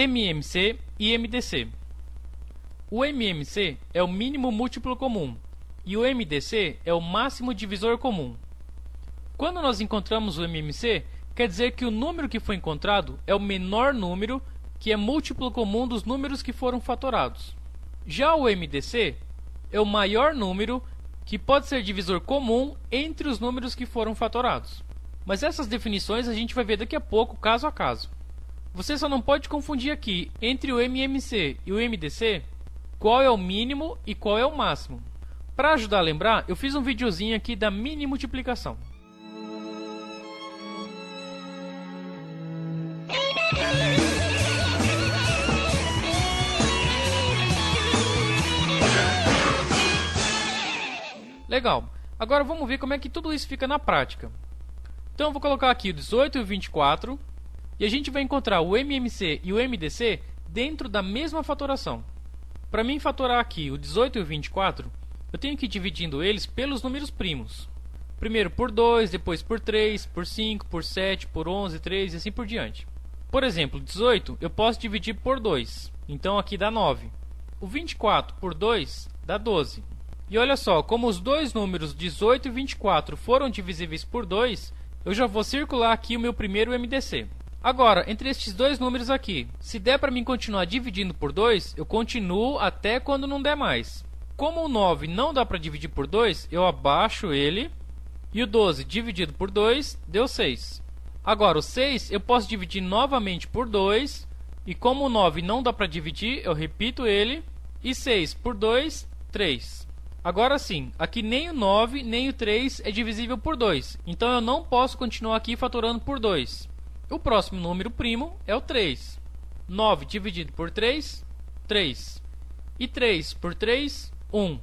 MMC e MDC. O MMC é o mínimo múltiplo comum e o MDC é o máximo divisor comum. Quando nós encontramos o MMC, quer dizer que o número que foi encontrado é o menor número que é múltiplo comum dos números que foram fatorados. Já o MDC é o maior número que pode ser divisor comum entre os números que foram fatorados. Mas essas definições a gente vai ver daqui a pouco, caso a caso. Você só não pode confundir aqui entre o MMC e o MDC qual é o mínimo e qual é o máximo. Para ajudar a lembrar, eu fiz um videozinho aqui da mini multiplicação. Legal, agora vamos ver como é que tudo isso fica na prática. Então eu vou colocar aqui o 18 e o 24 e a gente vai encontrar o MMC e o MDC dentro da mesma fatoração. Para mim fatorar aqui o 18 e o 24, eu tenho que ir dividindo eles pelos números primos. Primeiro por 2, depois por 3, por 5, por 7, por 11, 3 e assim por diante. Por exemplo, 18 eu posso dividir por 2, então aqui dá 9. O 24 por 2 dá 12. E olha só, como os dois números 18 e 24 foram divisíveis por 2, eu já vou circular aqui o meu primeiro MDC. Agora, entre estes dois números aqui, se der para mim continuar dividindo por 2, eu continuo até quando não der mais. Como o 9 não dá para dividir por 2, eu abaixo ele, e o 12 dividido por 2 deu 6. Agora, o 6 eu posso dividir novamente por 2, e como o 9 não dá para dividir, eu repito ele, e 6 por 2, 3. Agora sim, aqui nem o 9 nem o 3 é divisível por 2, então eu não posso continuar aqui fatorando por 2. O próximo número primo é o 3. 9 dividido por 3, 3. E 3 por 3, 1.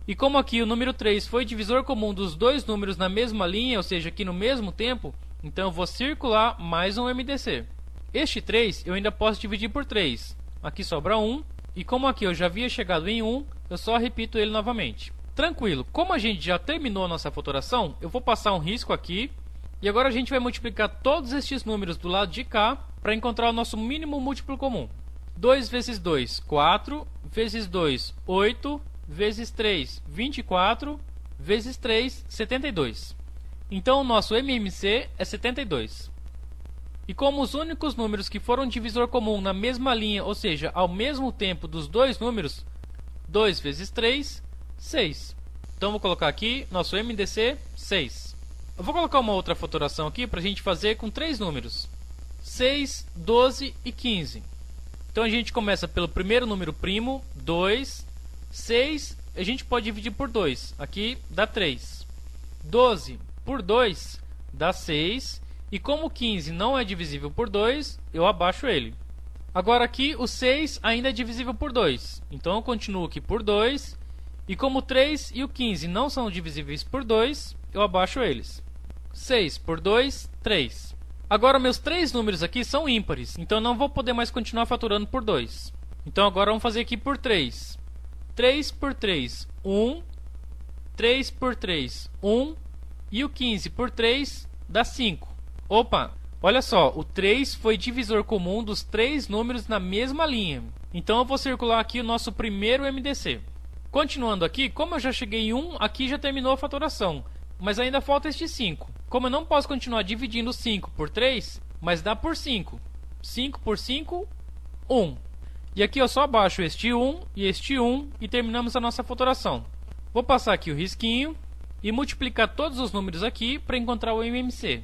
E como aqui o número 3 foi divisor comum dos dois números na mesma linha, ou seja, aqui no mesmo tempo, então eu vou circular mais um MDC. Este 3 eu ainda posso dividir por 3. Aqui sobra 1. E como aqui eu já havia chegado em 1, eu só repito ele novamente. Tranquilo, como a gente já terminou a nossa fatoração, eu vou passar um risco aqui. E agora a gente vai multiplicar todos estes números do lado de cá para encontrar o nosso mínimo múltiplo comum. 2 vezes 2, 4, vezes 2, 8, vezes 3, 24, vezes 3, 72. Então o nosso MMC é 72. E como os únicos números que foram divisor comum na mesma linha, ou seja, ao mesmo tempo dos dois números, 2 vezes 3, 6. Então vou colocar aqui nosso MDC, 6. Eu vou colocar uma outra fatoração aqui para a gente fazer com três números, 6, 12 e 15. Então a gente começa pelo primeiro número primo, 2, 6, a gente pode dividir por 2, aqui dá 3. 12 por 2 dá 6, e como 15 não é divisível por 2, eu abaixo ele. Agora aqui o 6 ainda é divisível por 2, então eu continuo aqui por 2, e como o 3 e o 15 não são divisíveis por 2, eu abaixo eles. 6 por 2, 3. Agora meus três números aqui são ímpares, então eu não vou poder mais continuar fatorando por 2. Então agora vamos fazer aqui por 3. 3 por 3, 1. 3 por 3, 1. E o 15 por 3 dá 5. Opa, olha só, o 3 foi divisor comum dos três números na mesma linha. Então eu vou circular aqui o nosso primeiro MDC. Continuando aqui, como eu já cheguei em 1, aqui já terminou a fatoração. Mas ainda falta este 5. Como eu não posso continuar dividindo 5 por 3, mas dá por 5. 5 por 5, 1. E aqui eu só abaixo este 1 e este 1 e terminamos a nossa fatoração. Vou passar aqui o risquinho e multiplicar todos os números aqui para encontrar o MMC.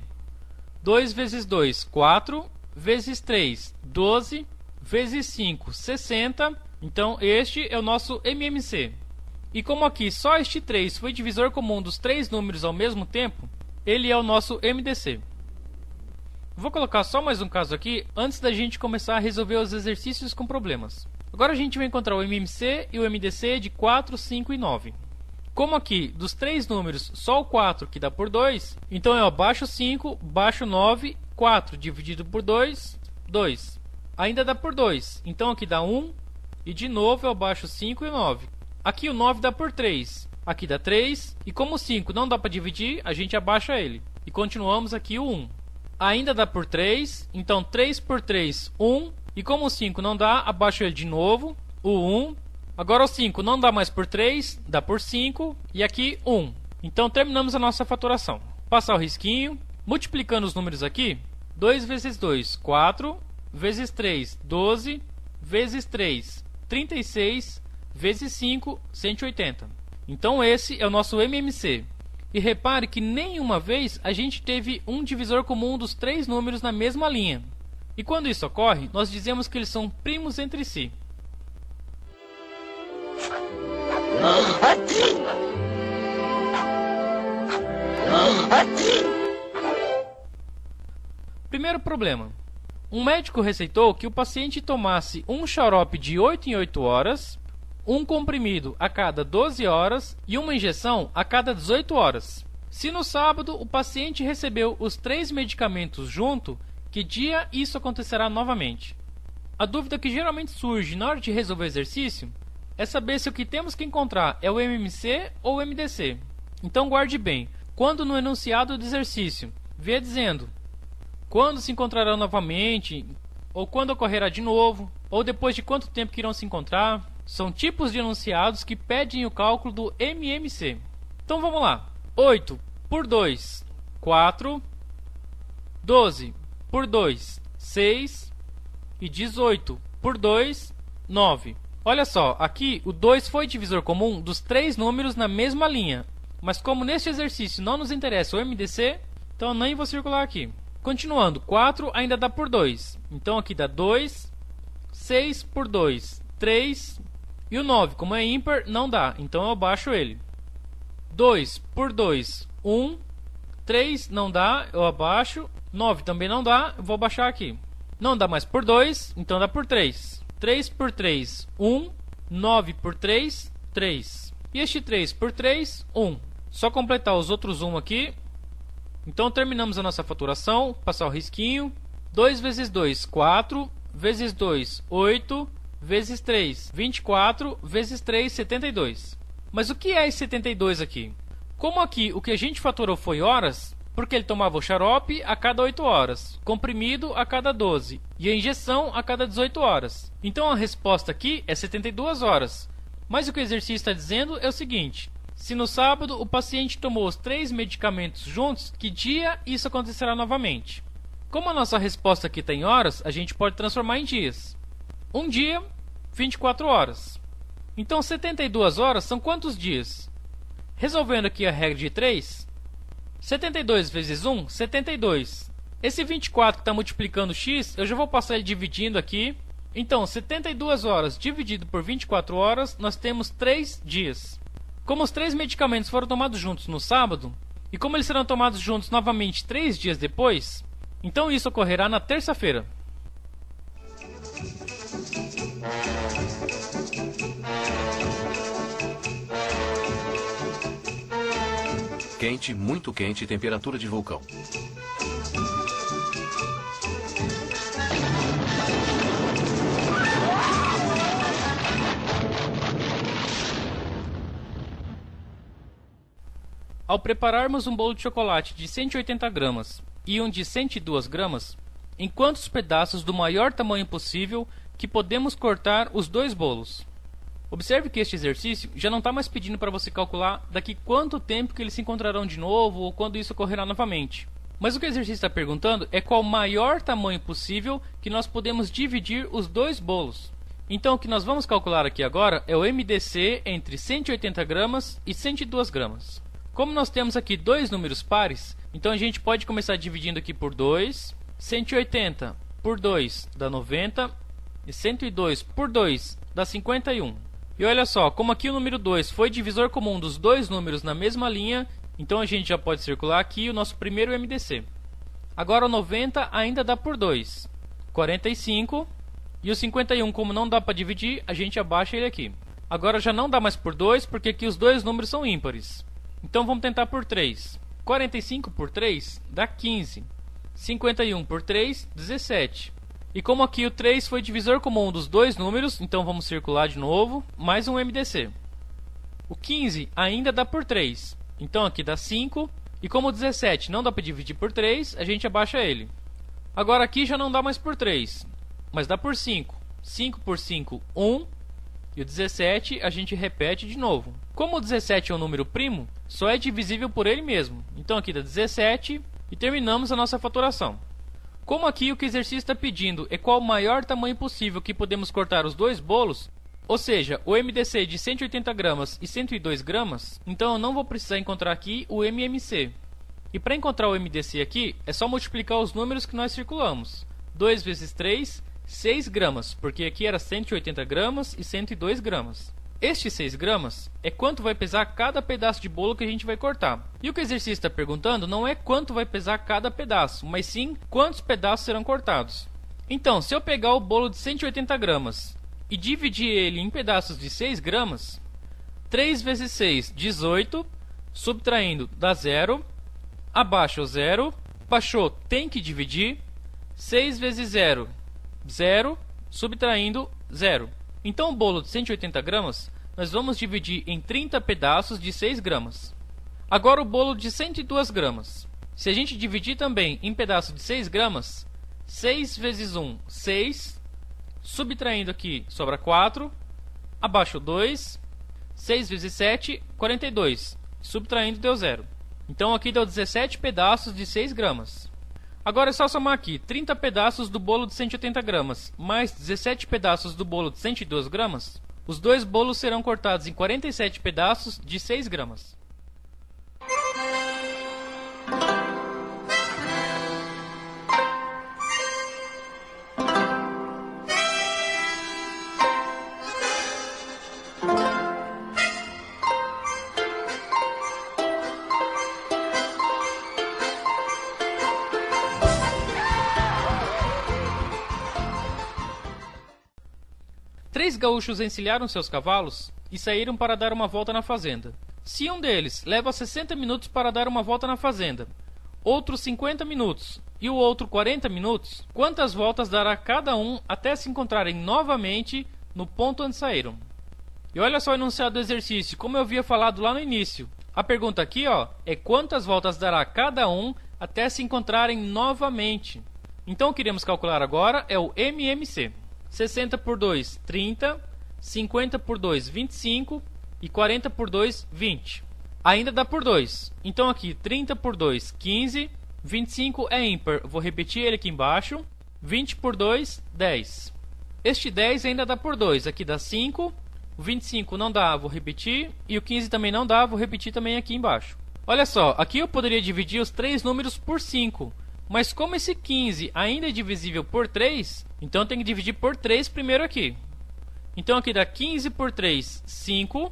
2 vezes 2, 4. Vezes 3, 12. Vezes 5, 60. Então este é o nosso MMC. E como aqui só este 3 foi divisor comum dos três números ao mesmo tempo, ele é o nosso MDC. Vou colocar só mais um caso aqui antes da gente começar a resolver os exercícios com problemas. Agora a gente vai encontrar o MMC e o MDC de 4, 5 e 9. Como aqui dos três números só o 4 que dá por 2, então eu abaixo 5, baixo 9, 4 dividido por 2, 2. Ainda dá por 2, então aqui dá 1 e de novo eu abaixo 5 e 9. Aqui o 9 dá por 3, aqui dá 3, e como o 5 não dá para dividir, a gente abaixa ele. E continuamos aqui o 1. Ainda dá por 3, então 3 por 3, 1, E como o 5 não dá, abaixo ele de novo, o 1. Agora o 5 não dá mais por 3, dá por 5, e aqui 1. Então terminamos a nossa fatoração. Passar o risquinho, multiplicando os números aqui, 2 vezes 2, 4, vezes 3, 12, vezes 3, 36, vezes 5, 180. Então esse é o nosso MMC. E repare que nenhuma vez a gente teve um divisor comum dos três números na mesma linha. E quando isso ocorre, nós dizemos que eles são primos entre si. Primeiro problema. Um médico receitou que o paciente tomasse um xarope de 8 em 8 horas, um comprimido a cada 12 horas e uma injeção a cada 18 horas. Se no sábado o paciente recebeu os 3 medicamentos junto, que dia isso acontecerá novamente? A dúvida que geralmente surge na hora de resolver o exercício é saber se o que temos que encontrar é o MMC ou o MDC. Então guarde bem, quando no enunciado do exercício vier dizendo quando se encontrarão novamente, ou quando ocorrerá de novo, ou depois de quanto tempo que irão se encontrar, são tipos de enunciados que pedem o cálculo do MMC. Então vamos lá. 8 por 2, 4. 12 por 2, 6. E 18 por 2, 9. Olha só, aqui o 2 foi divisor comum dos três números na mesma linha. Mas como neste exercício não nos interessa o MDC, então nem vou circular aqui. Continuando, 4 ainda dá por 2. Então aqui dá 2. 6 por 2, 3. E o 9, como é ímpar, não dá. Então eu abaixo ele. 2 por 2, 1. 3 não dá, eu abaixo. 9 também não dá, eu vou abaixar aqui. Não dá mais por 2, então dá por 3. 3 por 3, 1. 9 por 3, 3. E este 3 por 3, 1. Só completar os outros 1 aqui. Então terminamos a nossa faturação, passar o risquinho. 2 vezes 2, 4. Vezes 2, 8. Vezes 3, 24. Vezes 3, 72. Mas o que é esse 72 aqui? Como aqui o que a gente faturou foi horas, porque ele tomava o xarope a cada 8 horas, comprimido a cada 12 e a injeção a cada 18 horas. Então a resposta aqui é 72 horas. Mas o que o exercício está dizendo é o seguinte: se no sábado o paciente tomou os 3 medicamentos juntos, que dia isso acontecerá novamente? Como a nossa resposta aqui está em horas, a gente pode transformar em dias. Um dia, 24 horas. Então 72 horas são quantos dias? Resolvendo aqui a regra de 3, 72 vezes 1, 72. Esse 24 que está multiplicando x, eu já vou passar ele dividindo aqui. Então 72 horas dividido por 24 horas, nós temos 3 dias. Como os 3 medicamentos foram tomados juntos no sábado, e como eles serão tomados juntos novamente 3 dias depois, então isso ocorrerá na terça-feira. Quente, muito quente, temperatura de vulcão. Ao prepararmos um bolo de chocolate de 180 gramas e um de 102 gramas, em quantos pedaços do maior tamanho possível que podemos cortar os dois bolos? Observe que este exercício já não está mais pedindo para você calcular daqui quanto tempo que eles se encontrarão de novo ou quando isso ocorrerá novamente. Mas o que o exercício está perguntando é qual o maior tamanho possível que nós podemos dividir os dois bolos. Então o que nós vamos calcular aqui agora é o MDC entre 180 gramas e 102 gramas. Como nós temos aqui dois números pares, então a gente pode começar dividindo aqui por 2. 180 por 2 dá 90 e 102 por 2 dá 51. E olha só, como aqui o número 2 foi divisor comum dos dois números na mesma linha, então a gente já pode circular aqui o nosso primeiro MDC. Agora o 90 ainda dá por 2, 45, e o 51, como não dá para dividir, a gente abaixa ele aqui. Agora já não dá mais por 2, porque aqui os dois números são ímpares. Então vamos tentar por 3. 45 por 3 dá 15. 51 por 3, 17. E como aqui o 3 foi divisor comum dos dois números, então vamos circular de novo, mais um MDC. O 15 ainda dá por 3, então aqui dá 5. E como o 17 não dá para dividir por 3, a gente abaixa ele. Agora aqui já não dá mais por 3. mas dá por 5. 5 por 5, 1. E o 17 a gente repete de novo. Como o 17 é um número primo, só é divisível por ele mesmo. Então aqui dá 17 e terminamos a nossa fatoração. Como aqui o que o exercício está pedindo é qual o maior tamanho possível que podemos cortar os dois bolos, ou seja, o MDC de 180 gramas e 102 gramas, então eu não vou precisar encontrar aqui o MMC. E para encontrar o MDC aqui, é só multiplicar os números que nós circulamos. 2 vezes 3, 6 gramas, porque aqui era 180 gramas e 102 gramas. Estes 6 gramas é quanto vai pesar cada pedaço de bolo que a gente vai cortar. E o que o exercício está perguntando não é quanto vai pesar cada pedaço, mas sim quantos pedaços serão cortados. Então, se eu pegar o bolo de 180 gramas e dividir ele em pedaços de 6 gramas, 3 vezes 6, 18, subtraindo dá 0, abaixo 0, baixou, tem que dividir, 6 vezes 0, 0, subtraindo 0. Então o bolo de 180 gramas nós vamos dividir em 30 pedaços de 6 gramas. Agora o bolo de 102 gramas. Se a gente dividir também em pedaços de 6 gramas, 6 vezes 1, 6, subtraindo aqui sobra 4, abaixo 2, 6 vezes 7, 42, subtraindo deu 0. Então aqui deu 17 pedaços de 6 gramas. Agora é só somar aqui 30 pedaços do bolo de 180 gramas mais 17 pedaços do bolo de 102 gramas. Os dois bolos serão cortados em 47 pedaços de 6 gramas. Três gaúchos encilharam seus cavalos e saíram para dar uma volta na fazenda. Se um deles leva 60 minutos para dar uma volta na fazenda, outro 50 minutos e o outro 40 minutos, quantas voltas dará cada um até se encontrarem novamente no ponto onde saíram? E olha só o enunciado do exercício, como eu havia falado lá no início. A pergunta aqui é quantas voltas dará cada um até se encontrarem novamente. Então o que iremos calcular agora é o MMC. 60 por 2, 30, 50 por 2, 25 e 40 por 2, 20. Ainda dá por 2. Então aqui 30 por 2, 15, 25 é ímpar, vou repetir ele aqui embaixo. 20 por 2, 10. Este 10 ainda dá por 2, aqui dá 5. O 25 não dá, vou repetir. E o 15 também não dá, vou repetir também aqui embaixo. Olha só, aqui eu poderia dividir os três números por 5. Mas como esse 15 ainda é divisível por 3, então tem que dividir por 3 primeiro aqui. Então aqui dá 15 por 3, 5.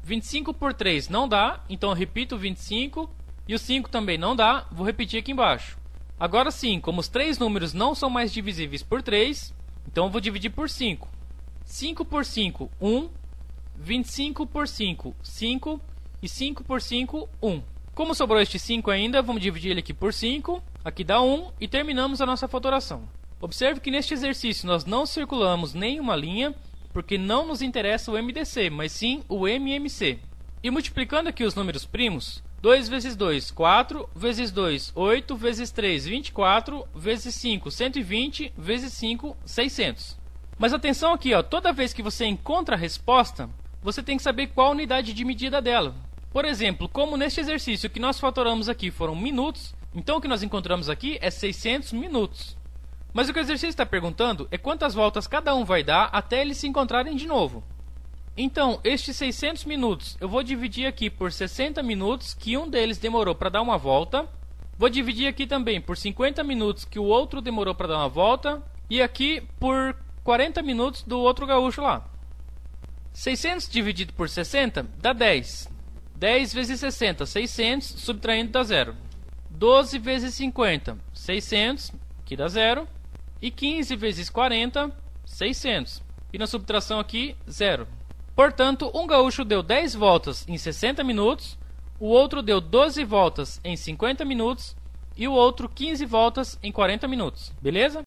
25 por 3 não dá, então eu repito o 25. E o 5 também não dá, vou repetir aqui embaixo. Agora sim, como os três números não são mais divisíveis por 3, então eu vou dividir por 5. 5 por 5, 1. 25 por 5, 5. E 5 por 5, 1. Como sobrou este 5 ainda, vamos dividir ele aqui por 5. Aqui dá 1 e terminamos a nossa fatoração. Observe que neste exercício nós não circulamos nenhuma linha, porque não nos interessa o MDC, mas sim o MMC. E multiplicando aqui os números primos, 2 vezes 2, 4, vezes 2, 8, vezes 3, 24, vezes 5, 120, vezes 5, 600. Mas atenção aqui, toda vez que você encontra a resposta, você tem que saber qual a unidade de medida dela. Por exemplo, como neste exercício que nós fatoramos aqui foram minutos, então o que nós encontramos aqui é 600 minutos. Mas o que o exercício está perguntando é quantas voltas cada um vai dar até eles se encontrarem de novo. Então, estes 600 minutos eu vou dividir aqui por 60 minutos que um deles demorou para dar uma volta. Vou dividir aqui também por 50 minutos que o outro demorou para dar uma volta. E aqui por 40 minutos do outro gaúcho lá. 600 dividido por 60 dá 10. 10 vezes 60, 600, subtraindo dá 0. 12 vezes 50, 600, aqui dá 0. E 15 vezes 40, 600. E na subtração aqui, 0. Portanto, um gaúcho deu 10 voltas em 60 minutos, o outro deu 12 voltas em 50 minutos e o outro 15 voltas em 40 minutos. Beleza?